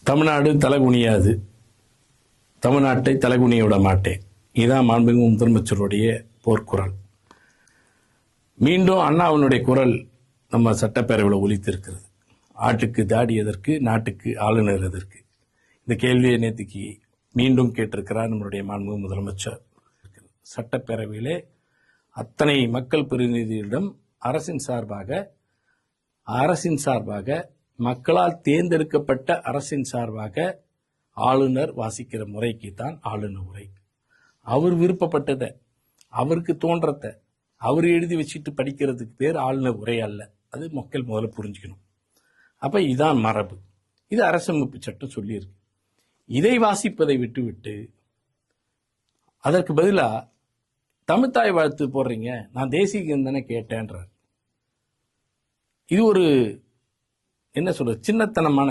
தமிழ்நாடு தலைகுனியாது, தமிழ்நாட்டை தலைகுனிய விட மாட்டேன். இதுதான் மாண்புமிகு முதலமைச்சருடைய போர்க்குரல். மீண்டும் அண்ணாவினுடைய குரல் நம்ம சட்டப்பேரவையில் ஒலித்திருக்கிறது. ஆட்டுக்கு தாடி எதற்கு, நாட்டுக்கு ஆளுநர் எதற்கு? இந்த கேள்வியை நேற்றுக்கு மீண்டும் கேட்டிருக்கிறார் நம்மளுடைய மாண்புமிகு முதலமைச்சர். சட்டப்பேரவையிலே அத்தனை மக்கள் பிரதிநிதிகளிடம் அரசின் சார்பாக மக்களால் தேர்ந்தெடுக்கப்பட்ட அரசின் சார்பாக ஆளுநர் வாசிக்கிற முறைக்கு தான் ஆளுநர் உரை. அவர் விருப்பப்பட்டதை, அவருக்கு தோன்றத்தை அவர் எழுதி வச்சுட்டு படிக்கிறதுக்கு பேர் ஆளுநர் உரை அல்ல. அது மக்கள் முதல்ல புரிஞ்சுக்கணும். அப்ப இதான் மரபு. இது அரசமைப்பு சட்டம் சொல்லியிருக்கு. இதை வாசிப்பதை விட்டுவிட்டு அதற்கு பதிலா தமிழ்த்தாய் வாழ்த்து போடுறீங்க, நான் தேசிய கீதம் தானே கேட்டேன்றார். இது ஒரு என்ன சொல்றது, சின்னத்தனமான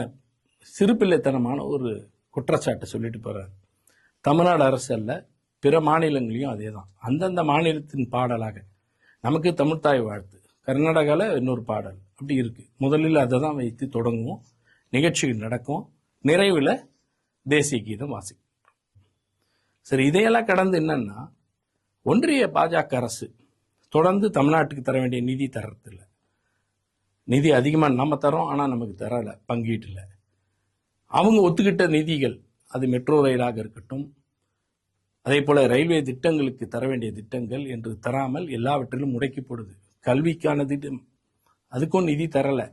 சிறுபிள்ளைத்தனமான ஒரு குற்றச்சாட்டை சொல்லிட்டு போறார். தமிழ்நாடு அரசு அல்ல, பிற மாநிலங்களையும் அதே தான். அந்தந்த மாநிலத்தின் பாடலாக நமக்கு தமிழ்த்தாய் வாழ்த்து, கர்நாடகாவில் இன்னொரு பாடல் அப்படி இருக்கு. முதலில் அதை தான் வைத்து தொடங்குவோம், நிகழ்ச்சிகள் நடக்கும், நிறைவில் தேசிய கீதம் வாசிக்கும். சரி, இதையெல்லாம் கடந்து என்னன்னா, ஒன்றிய பாஜக அரசு தொடர்ந்து தமிழ்நாட்டுக்கு தர வேண்டிய நிதி தரத்தில்லை. நிதி அதிகமாக நம்ம தரோம், ஆனால் நமக்கு தரல, பங்கீட்டில். அவங்க ஒத்துக்கிட்ட நிதிகள், அது மெட்ரோ ரயிலாக இருக்கட்டும், அதே போல ரயில்வே திட்டங்களுக்கு தர வேண்டிய திட்டங்கள் என்று தராமல் எல்லாவற்றிலும் முடக்கி போடுது. கல்விக்கான திட்டம், அதுக்கும் நிதி தரல.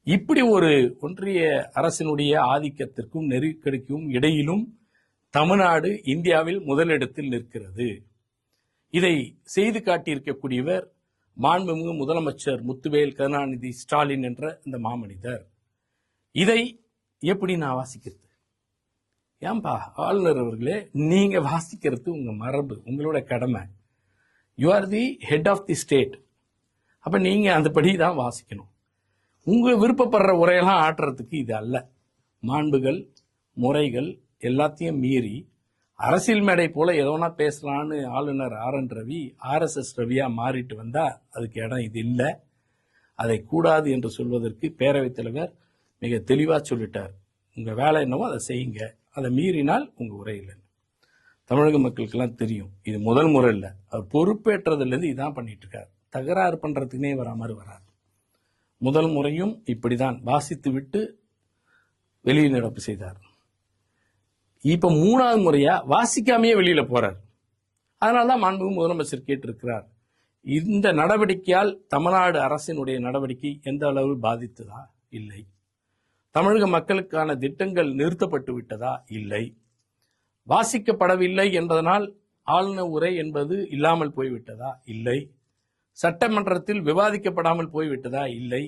இப்படி ஒரு ஒன்றிய அரசினுடைய ஆதிக்கத்திற்கும் நெருக்கடிக்கும் இடையிலும் தமிழ்நாடு இந்தியாவில் முதலிடத்தில் நிற்கிறது. இதை செய்து காட்டியிருக்கக்கூடியவர் மாண்புமிகு முதலமைச்சர் முத்துவேல் கருணாநிதி ஸ்டாலின் என்ற இந்த மாமனிதர். இதை எப்படி நான் வாசிக்கிறது? ஏன்பா ஆளுநர் அவர்களே, நீங்க வாசிக்கிறது உங்க மரபு, உங்களோட கடமை. You are the head of the state. அப்ப நீங்க அந்தபடி தான் வாசிக்கணும். உங்க விருப்பப்படுற உரையெல்லாம் ஆட்டுறதுக்கு இது அல்ல. மாண்புகள், முறைகள் எல்லாத்தையும் மீறி அரசியல் மேடை போல எதோனா பேசலான்னு ஆளுநர் RN ரவி RSS ரவியா மாறிட்டு வந்தா அதுக்கு இடம் இது இல்லை. அதை கூடாது என்று சொல்வதற்கு பேரவைத் தலைவர் மிக தெளிவா சொல்லிட்டார். உங்க வேலை என்னவோ அதை செய்யுங்க, அதை மீறினால் உங்க உரை இல்லை. தமிழக மக்களுக்கெல்லாம் தெரியும், இது முதல் முறை இல்லை. அவர் பொறுப்பேற்றதுலேருந்து இதான் பண்ணிட்டு இருக்காரு. தகராறு பண்றதுக்குனே வராமறு வராது. முதல் முறையும் இப்படிதான் வாசித்து விட்டு வெளியில் நடப்பு செய்தார். இப்ப மூணாவது முறையா வாசிக்காமையே வெளியில போறார். அதனாலதான் மாண்புமிகு முதலமைச்சர் கேட்டிருக்கிறார், இந்த நடவடிக்கையால் தமிழ்நாடு அரசினுடைய நடவடிக்கை எந்த அளவு பாதித்ததா? இல்லை. தமிழக மக்களுக்கான திட்டங்கள் நிறுத்தப்பட்டு விட்டதா? இல்லை. வாசிக்கப்படவில்லை என்பதனால் ஆளுநர் உரை என்பது இல்லாமல் போய்விட்டதா? இல்லை. சட்டமன்றத்தில் விவாதிக்கப்படாமல் போய்விட்டதா? இல்லை.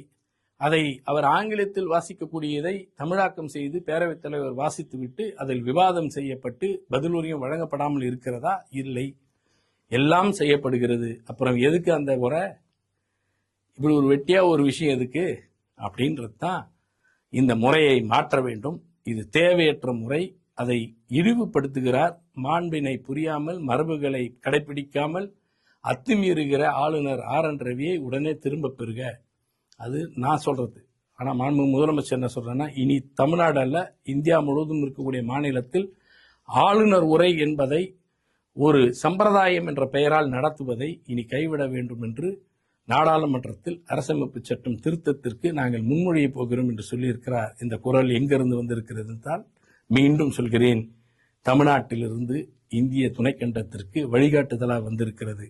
அதை அவர் ஆங்கிலத்தில் வாசிக்கக்கூடியதை தமிழாக்கம் செய்து பேரவைத் தலைவர் வாசித்துவிட்டு அதில் விவாதம் செய்யப்பட்டு பதிலுரையும் வழங்கப்படாமல் இருக்கிறதா? இல்லை. எல்லாம் செய்யப்படுகிறது. அப்புறம் எதுக்கு அந்த உரை? இப்படி ஒரு வெட்டியா ஒரு விஷயம் எதுக்கு அப்படின்றது தான். இந்த முறையை மாற்ற வேண்டும். இது தேவையற்ற முறை. அதை இழிவுபடுத்துகிறார். மாண்பினை புரியாமல், மரபுகளை கடைபிடிக்காமல் அத்துமீறுகிற ஆளுநர் RN ரவியை உடனே திரும்ப பெறுக. அது நான் சொல்றது. ஆனா மாண்புமிகு முதலமைச்சர் என்ன சொல்றேன்னா, இனி தமிழ்நாடு அல்ல, இந்தியா முழுவதும் இருக்கக்கூடிய மாநிலத்தில் ஆளுநர் உரை என்பதை ஒரு சம்பிரதாயம் என்ற பெயரால் நடத்துவதை இனி கைவிட வேண்டும் என்று நாடாளுமன்றத்தில் அரசமைப்பு சட்டம் திருத்தத்திற்கு நாங்கள் முன்மொழிய போகிறோம் என்று சொல்லியிருக்கிறார். இந்த குரல் எங்கிருந்து வந்திருக்கிறது என்றால், மீண்டும் சொல்கிறேன், தமிழ்நாட்டிலிருந்து இந்திய துணைக்கண்டத்திற்கு வழிகாட்டுதலாக வந்திருக்கிறது.